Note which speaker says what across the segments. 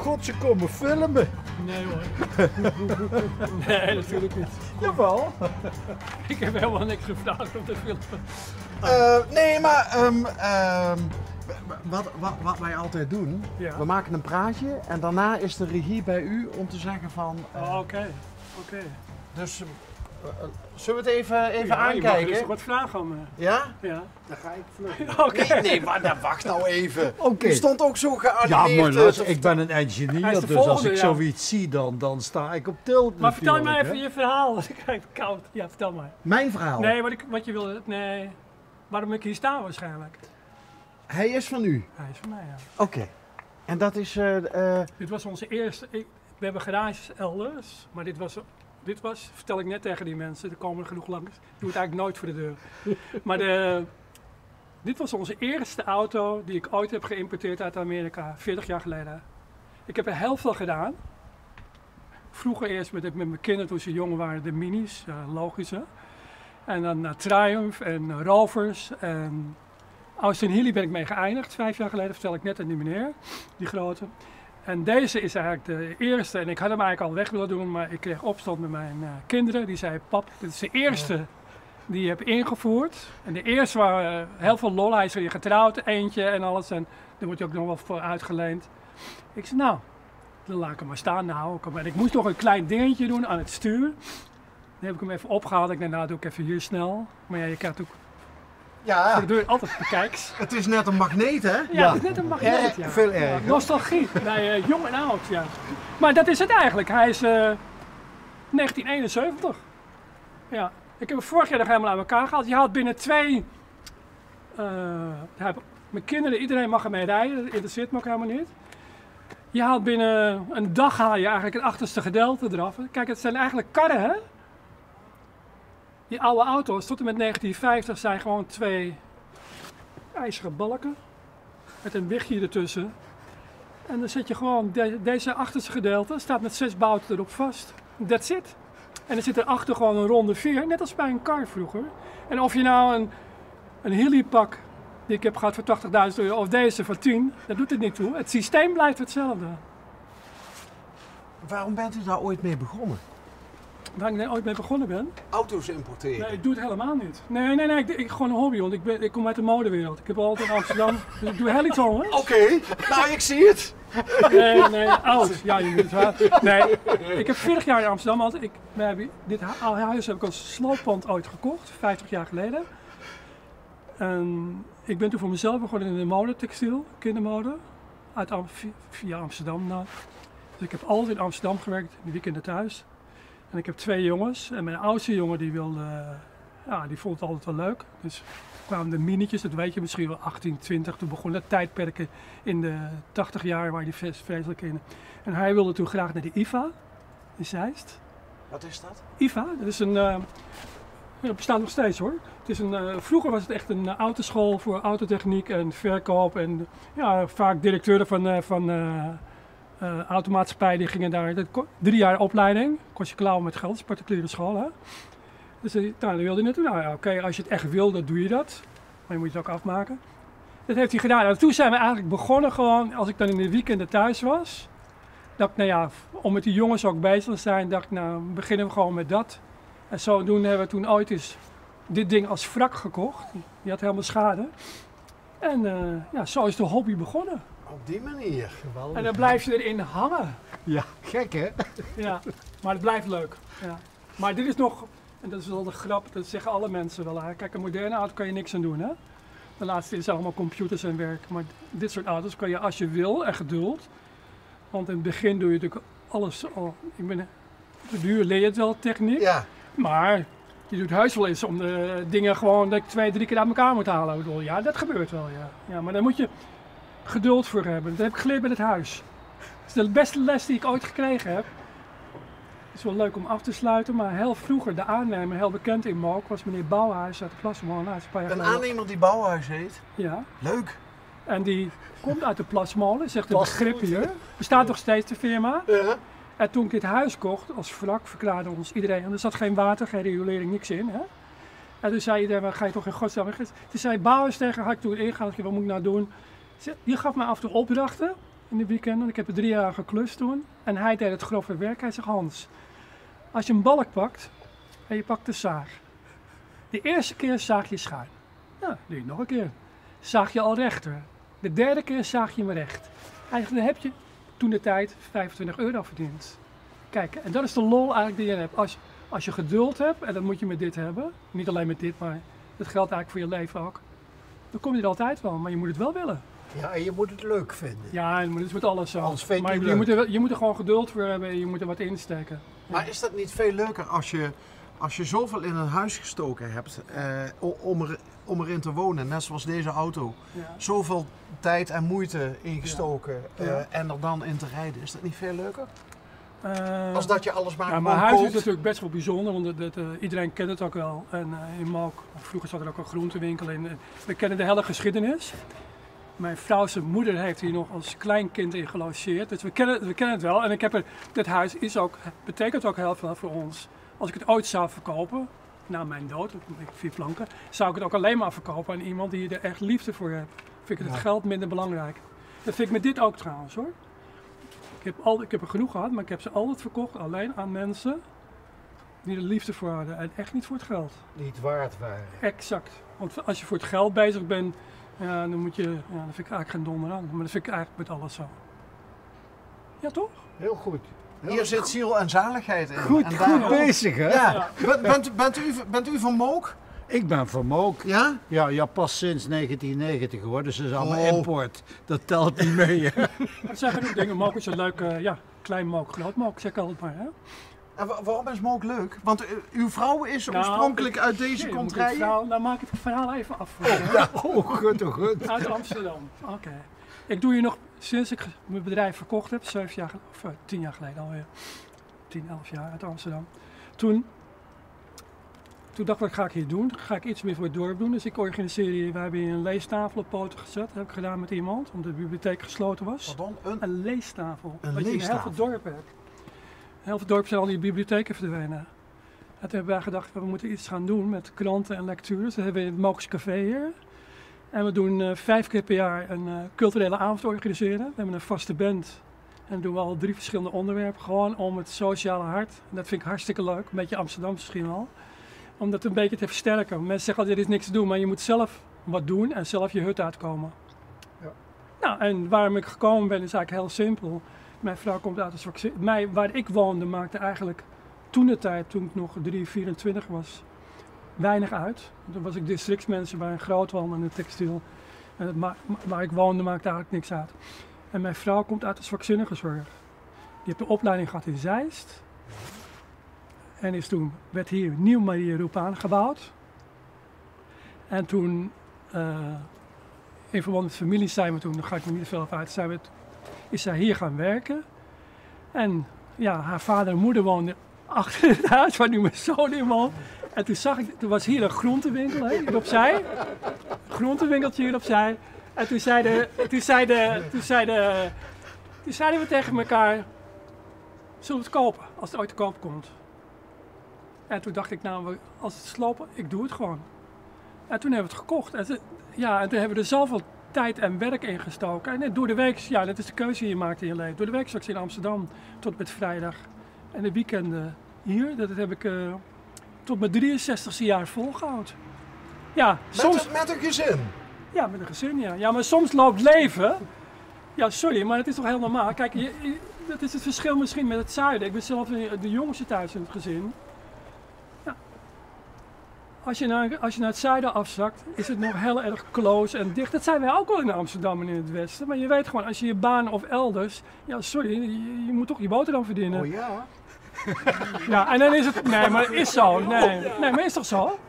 Speaker 1: god, ze komen filmen.
Speaker 2: Nee hoor. Nee, natuurlijk niet.
Speaker 1: Jawel.
Speaker 2: Ik heb helemaal niks gevraagd om te filmen.
Speaker 1: Nee, maar wat wij altijd doen,
Speaker 2: Ja.
Speaker 1: we maken een praatje en daarna is de regie bij u om te zeggen van...
Speaker 2: Oh, oké.
Speaker 1: Dus zullen we het even
Speaker 2: Ja, je mag
Speaker 1: aankijken?
Speaker 2: dus wat vragen aan me.
Speaker 1: Ja?
Speaker 2: Ja.
Speaker 1: Dan ga ik vluggen.
Speaker 2: Oké.
Speaker 1: Nee, maar dan wacht nou even.
Speaker 3: Oké.
Speaker 1: U stond ook zo
Speaker 3: Ja,
Speaker 1: geanimeerd.
Speaker 3: maar luister, ik ben een engineer,
Speaker 2: Hij is de
Speaker 3: dus als
Speaker 2: volgende,
Speaker 3: ik
Speaker 2: ja.
Speaker 3: zoiets zie, dan sta ik op tilt.
Speaker 2: Maar vertel mij
Speaker 3: natuurlijk,
Speaker 2: even
Speaker 3: hè.
Speaker 2: je verhaal. Ik krijg koud. Ja, vertel maar.
Speaker 1: Mijn verhaal.
Speaker 2: Nee, wat je wilde. Nee. Waarom ik hier sta waarschijnlijk.
Speaker 1: Hij is van u.
Speaker 2: Hij is van mij, ja.
Speaker 1: Oké. En dat is...
Speaker 2: Dit was onze eerste. We hebben garages elders, maar dit was, vertel ik net tegen die mensen, er komen er genoeg langs. Je doe het eigenlijk nooit voor de deur. Maar dit was onze eerste auto die ik ooit heb geïmporteerd uit Amerika, 40 jaar geleden. Ik heb er heel veel gedaan. Vroeger eerst met mijn kinderen toen ze jong waren, de minis, logische. En dan naar Triumph en Rovers en Austin Healey ben ik mee geëindigd, 5 jaar geleden, vertel ik net aan die meneer, die grote. En deze is eigenlijk de eerste, en ik had hem eigenlijk al weg willen doen, maar ik kreeg opstand met mijn kinderen. Die zei, pap, dit is de eerste die je hebt ingevoerd. En de eerste waar heel veel lol, hij is weer getrouwd, eentje en alles. En daar wordt je ook nog wel voor uitgeleend. Ik zei, nou, dan laat ik hem maar staan. Nou, kom maar. Ik moest nog een klein dingetje doen aan het stuur. Dan heb ik hem even opgehaald. Ik dacht, nou, doe ik even hier snel. Maar ja, je krijgt ook voor
Speaker 1: Ja,
Speaker 2: de deur altijd bekijks.
Speaker 1: het is net een magneet, hè?
Speaker 2: Ja, het is net een magneet. Ja.
Speaker 1: Veel erger.
Speaker 2: Ja, nostalgie. Nee, jong en oud, ja. Maar dat is het eigenlijk. Hij is 1971. Ja. Ik heb hem vorig jaar nog helemaal aan elkaar gehaald. Je haalt binnen mijn kinderen, iedereen mag ermee rijden. Dat interesseert me ook helemaal niet. Je haalt binnen een dag haal je eigenlijk het achterste gedeelte eraf. Kijk, het zijn eigenlijk karren, hè? Die oude auto's tot en met 1950 zijn gewoon 2 ijzeren balken met een wichtje ertussen. En dan zet je gewoon deze achterste gedeelte, staat met 6 bouten erop vast. That's it. En er zit erachter gewoon een ronde veer, net als bij een kar vroeger. En of je nou een Healey-pak die ik heb gehad voor €80.000 of deze voor 10, dat doet het niet toe. Het systeem blijft hetzelfde.
Speaker 1: Waarom bent u daar ooit mee begonnen?
Speaker 2: Waar ik ooit mee begonnen ben.
Speaker 1: Auto's importeren.
Speaker 2: Nee, ik doe het helemaal niet. Nee, ik gewoon een hobby, want ik kom uit de modewereld. Ik heb altijd in Amsterdam, dus ik doe heel iets anders.
Speaker 1: Oké, nou ik zie het.
Speaker 2: Nee, oud. Ja, je moet het waar. Nee, ik heb 40 jaar in Amsterdam altijd. Dit huis heb ik als slooppand ooit gekocht, 50 jaar geleden. En ik ben toen voor mezelf begonnen in de mode, textiel, kindermode. Via Amsterdam. Nou. Dus ik heb altijd in Amsterdam gewerkt, in de weekenden thuis. En ik heb 2 jongens. En mijn oudste jongen die vond het altijd wel leuk. Dus kwamen de minietjes, dat weet je misschien wel, 18, 20. Toen begon dat tijdperken in de 80 jaar waar die vreselijk in. En hij wilde toen graag naar de IFA in Zeist.
Speaker 1: Wat is dat?
Speaker 2: IFA, dat is dat bestaat nog steeds hoor. Het is vroeger was het echt een autoschool voor autotechniek en verkoop. En ja, vaak directeuren van automaatschappijen die gingen daar. 3 jaar opleiding, kost je klauwen met geld, dat is particuliere school. Hè? Dus daar wilde hij naartoe. Nou ja, oké, als je het echt wil, dan doe je dat. Maar je moet het ook afmaken. Dat heeft hij gedaan. En toen zijn we eigenlijk begonnen gewoon, als ik dan in de weekenden thuis was. Dacht ik, nou ja, om met die jongens ook bezig te zijn, dacht ik, nou, beginnen we gewoon met dat. En zodoende hebben we toen ooit eens dit ding als wrak gekocht. Die had helemaal schade. En ja, zo is de hobby begonnen.
Speaker 1: Op die manier.
Speaker 3: Geweldig.
Speaker 2: En dan blijf je erin hangen.
Speaker 3: Ja, gek hè?
Speaker 2: Ja, maar het blijft leuk. Ja. Maar dit is nog, en dat is wel de grap, dat zeggen alle mensen wel. Hè. Kijk, een moderne auto kan je niks aan doen. Hè? De laatste is allemaal computers en werk. Maar dit soort auto's kan je als je wil en geduld. Want in het begin doe je natuurlijk alles al. De duur leer je het wel, techniek.
Speaker 1: Ja.
Speaker 2: Maar je doet heus wel eens om de dingen gewoon dat ik 2, 3 keer uit elkaar moet halen. Ik bedoel, ja, dat gebeurt wel, ja. Ja. Maar daar moet je geduld voor hebben. Dat heb ik geleerd met het huis. Dat is de beste les die ik ooit gekregen heb. Het is wel leuk om af te sluiten, maar heel vroeger, de aannemer, heel bekend in Mook, was meneer Bouwhuis uit de Plasmolen.
Speaker 1: Een aannemer die Bouwhuis heet?
Speaker 2: Ja.
Speaker 1: Leuk.
Speaker 2: En die komt uit de Plasmolen, zegt het begrip hier. Bestaat nog steeds de firma.
Speaker 1: Ja.
Speaker 2: En toen ik dit huis kocht, als wrak, verklaarde ons iedereen, en er zat geen water, geen riolering, niks in. Hè? En toen zei iedereen, ga je toch in godsnaam? Toen zei Bouwhuis tegen, had ik toen ingehaald, wat moet ik nou doen? Je gaf mij af en toe opdrachten. in de weekenden. Ik heb er 3 jaar geklust toen. En hij deed het grove werk. Hij zegt, Hans, als je een balk pakt en je pakt de zaag. De eerste keer zaag je schuin. Nou, doe je nog een keer. Zaag je al rechter. De derde keer zaag je hem recht. Eigenlijk heb je toen de tijd €25 verdiend. Kijk, en dat is de lol eigenlijk die je hebt. Als je geduld hebt, en dat moet je met dit hebben. Niet alleen met dit, maar dat geldt eigenlijk voor je leven ook. Dan kom je er altijd wel, maar je moet het wel willen.
Speaker 3: Ja, en je moet het leuk vinden.
Speaker 2: Ja, dat is met alles zo.
Speaker 3: Anders vind je
Speaker 2: Maar
Speaker 3: het
Speaker 2: je
Speaker 3: leuk.
Speaker 2: moet er gewoon geduld voor hebben en je moet er wat insteken.
Speaker 1: Maar is dat niet veel leuker als je zoveel in een huis gestoken hebt om erin te wonen, net zoals deze auto.
Speaker 2: Ja.
Speaker 1: Zoveel tijd en moeite ingestoken
Speaker 2: Ja.
Speaker 1: en er dan in te rijden. Is dat niet veel leuker?
Speaker 2: Eh,
Speaker 1: Als dat je alles maar
Speaker 2: Ja,
Speaker 1: gewoon
Speaker 2: maar huis
Speaker 1: koopt.
Speaker 2: is natuurlijk best wel bijzonder, want iedereen kent het ook wel. En in Malk, vroeger zat er ook een groentewinkel in. We kennen de hele geschiedenis. Mijn vrouw zijn moeder heeft hier nog als kleinkind in gelogeerd, dus we kennen het wel. En dit huis betekent ook heel veel voor ons. Als ik het ooit zou verkopen, na mijn dood, ik heb 4 flanken, zou ik het ook alleen maar verkopen aan iemand die er echt liefde voor heeft. Vind ik het geld minder belangrijk. Dat vind ik met dit ook trouwens hoor. Ik heb er genoeg gehad, maar ik heb ze altijd verkocht alleen aan mensen die er liefde voor hadden en echt niet voor het geld.
Speaker 3: Niet waard waren.
Speaker 2: Exact. Want als je voor het geld bezig bent, ja, dan vind ik eigenlijk geen donder aan. Maar dat vind ik eigenlijk met alles zo. Ja toch?
Speaker 3: Heel goed.
Speaker 1: Hier zit ziel en zaligheid in.
Speaker 3: Goed,
Speaker 1: En
Speaker 3: goed
Speaker 1: daarom-
Speaker 3: bezig hè?
Speaker 1: Ja. Bent u van Mook?
Speaker 3: Ik ben van Mook.
Speaker 1: Ja?
Speaker 3: Ja, pas sinds 1990 hoor, dus dat is allemaal
Speaker 1: Oh.
Speaker 3: import. Dat telt niet mee hè?
Speaker 2: Dat zijn genoeg dingen. Mook is een leuk, klein Mook, groot Mook, zeg ik altijd maar. Hè?
Speaker 1: En waarom is Mook leuk? Want uw vrouw is
Speaker 2: Nou,
Speaker 1: oorspronkelijk uit deze
Speaker 2: Oké,
Speaker 1: contraien.
Speaker 2: nou maak ik het verhaal even af.
Speaker 3: Oh, goed, oh, goed.
Speaker 2: Uit Amsterdam. Oké. Ik doe hier nog sinds ik mijn bedrijf verkocht heb, 10 jaar geleden alweer. 10, 11 jaar uit Amsterdam. Toen dacht ik, wat ga ik hier doen? Ga ik iets meer voor het dorp doen? Dus ik organiseerde hier, we hebben hier een leestafel op poten gezet. Dat heb ik gedaan met iemand, omdat de bibliotheek gesloten was.
Speaker 1: Pardon?
Speaker 2: Een leestafel.
Speaker 1: Een
Speaker 2: Wat je in heel
Speaker 1: leestafel?
Speaker 2: veel dorpen hebt. In heel veel dorpen zijn al die bibliotheken verdwenen. En toen hebben wij gedacht, we moeten iets gaan doen met kranten en lectures. Dat hebben we in het Mookse Café hier. En we doen 5 keer per jaar een culturele avond organiseren. We hebben een vaste band. En dan doen we al 3 verschillende onderwerpen. Gewoon om het sociale hart. En dat vind ik hartstikke leuk. Een beetje Amsterdam misschien wel. Om dat een beetje te versterken. Mensen zeggen altijd, er is niks te doen. Maar je moet zelf wat doen en zelf je hut uitkomen.
Speaker 3: Ja.
Speaker 2: Nou, en waarom ik gekomen ben is eigenlijk heel simpel. Mijn vrouw komt uit een zwak. Waar ik woonde maakte eigenlijk toen ik nog 24 was, weinig uit. Toen was ik districtsmanager bij een groothandel in de textiel. En waar ik woonde maakte eigenlijk niks uit. En mijn vrouw komt uit de zwakzinnigenzorg. Die heeft de opleiding gehad in Zeist. En werd hier Nieuw Maria Roepaan gebouwd. En toen, in verband met familie zijn we toen, daar ga ik niet veel over uit, is zij hier gaan werken. En ja, haar vader en moeder woonden achter het huis waar nu mijn zoon in woont. En toen was hier een groentewinkel, hè, hier opzij. Een groentewinkeltje hier opzij. En toen zeiden we tegen elkaar, zullen we het kopen, als het ooit te koop komt. En toen dacht ik, nou, als het slopen, ik doe het gewoon. En toen hebben we het gekocht. En toen hebben we er zoveel tijd en werk in gestoken. En door de week, ja, dat is de keuze die je maakt in je leven. Door de week straks in Amsterdam tot met vrijdag. En de weekenden hier, dat heb ik tot mijn 63ste jaar volgehouden. Ja, soms...
Speaker 1: Met een gezin?
Speaker 2: Ja, met een gezin, ja. Ja, maar soms loopt leven... Ja, sorry, maar het is toch heel normaal. Kijk, dat is het verschil misschien met het zuiden. Ik ben zelf de jongste thuis in het gezin. Ja. Als je naar het zuiden afzakt, is het nog heel erg close en dicht. Dat zijn wij ook wel in Amsterdam en in het westen. Maar je weet gewoon, als je je baan of elders... Ja, sorry, je moet toch je boterham verdienen.
Speaker 3: Oh ja?
Speaker 2: Ja, en dan is het... Nee, maar het is zo. Nee, maar is toch zo?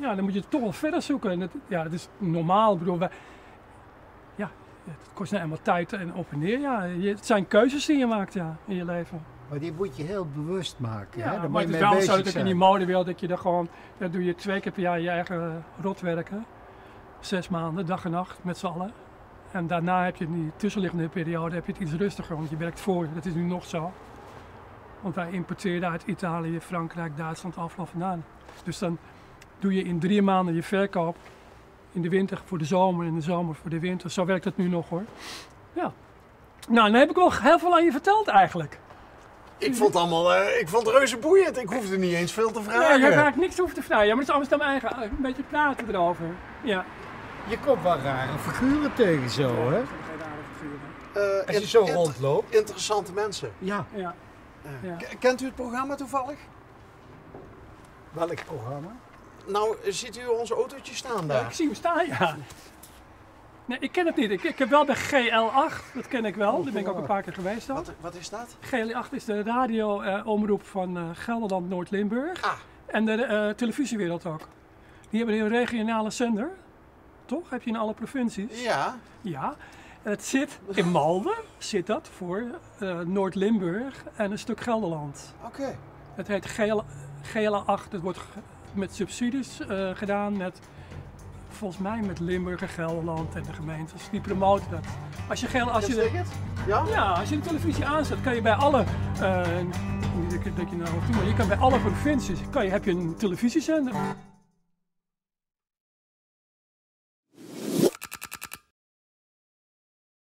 Speaker 2: Dan moet je toch wel verder zoeken. En dat is normaal. Ik bedoel, het kost nou eenmaal tijd en op en neer. Ja, het zijn keuzes die je maakt in je leven.
Speaker 3: Maar die moet je heel bewust maken. hè?
Speaker 2: Ja,
Speaker 3: Daar
Speaker 2: maar
Speaker 3: moet
Speaker 2: het
Speaker 3: je
Speaker 2: is
Speaker 3: mee
Speaker 2: wel zo
Speaker 3: bezig
Speaker 2: dat in
Speaker 3: zijn.
Speaker 2: die modewereld dat je daar doe je 2 keer per jaar je eigen rotwerken. 6 maanden, dag en nacht, met z'n allen. En daarna heb je in die tussenliggende periode het iets rustiger, want je werkt voor. Dat is nu nog zo. Want wij importeerden uit Italië, Frankrijk, Duitsland overal vandaan. Dus dan doe je in 3 maanden je verkoop. In de winter voor de zomer, in de zomer voor de winter. Zo werkt het nu nog hoor. Ja. Nou, dan heb ik wel heel veel aan je verteld eigenlijk.
Speaker 1: Ik vond het allemaal, ik vond het reuze boeiend. Ik hoefde niet eens veel te
Speaker 2: Ja,
Speaker 1: vragen.
Speaker 2: je hebt eigenlijk niks hoeven te vragen. Ja, maar het is Amsterdam eigen. Een beetje praten erover. Ja.
Speaker 3: Je komt wel rare figuren tegen zo, hè?
Speaker 2: Geen aardige figuren.
Speaker 3: Als je zo rondloopt.
Speaker 1: Interessante mensen.
Speaker 3: Ja.
Speaker 2: Ja. Ja.
Speaker 1: Kent u het programma toevallig?
Speaker 3: Welk programma?
Speaker 1: Nou, ziet u onze autootje staan
Speaker 2: Ja,
Speaker 1: daar?
Speaker 2: ik zie hem staan, ja. Nee, ik ken het niet. Ik heb wel de GL8, dat ken ik wel. Daar ben ik ook een paar keer geweest dan.
Speaker 1: Wat is dat?
Speaker 2: GL8 is de radio-omroep van Gelderland Noord-Limburg.
Speaker 1: Ah.
Speaker 2: En de televisiewereld ook. Die hebben een regionale zender. Toch? Heb je in alle provincies?
Speaker 1: Ja.
Speaker 2: Ja. En het zit in Malden, zit dat voor Noord-Limburg en een stuk Gelderland.
Speaker 1: Oké.
Speaker 2: Het heet GL8. Het wordt met subsidies gedaan met, volgens mij met Limburg en Gelderland en de gemeentes. Die promoten dat. Als je
Speaker 1: Is het? Ja?
Speaker 2: ja, als je de televisie aanzet, kan je bij alle, niet dat je nou naartoe, maar je kan bij alle provincies, heb je een televisiezender.